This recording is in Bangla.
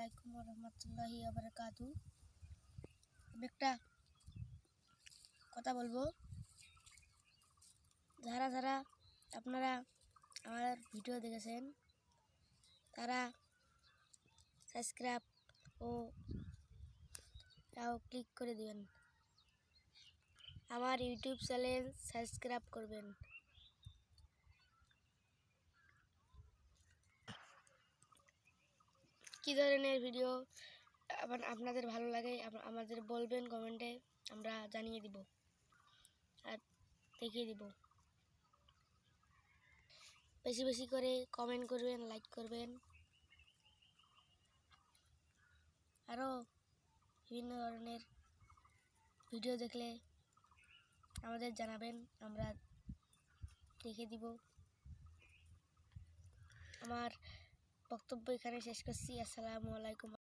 আলাইকুম রহমতুল্লাহি বারাকাতু। আমি একটা কথা বলবো, যারা যারা আপনারা আমার ভিডিও দেখেছেন তারা সাবস্ক্রাইব ও ক্লিক করে দিবেন। আমার ইউটিউব চ্যানেল সাবস্ক্রাইব করবেন। কী ধরনের ভিডিও আপনাদের ভালো লাগে আমাদের বলবেন কমেন্টে, আমরা জানিয়ে দিব আর দেখিয়ে দিব। বেশি বেশি করে কমেন্ট করবেন, লাইক করবেন, আরও বিভিন্ন ধরনের ভিডিও দেখলে আমাদের জানাবেন, আমরা দেখিয়ে দিব। আমার বক্তব্য এখানে শেষ করছি। আসসালামু আলাইকুম।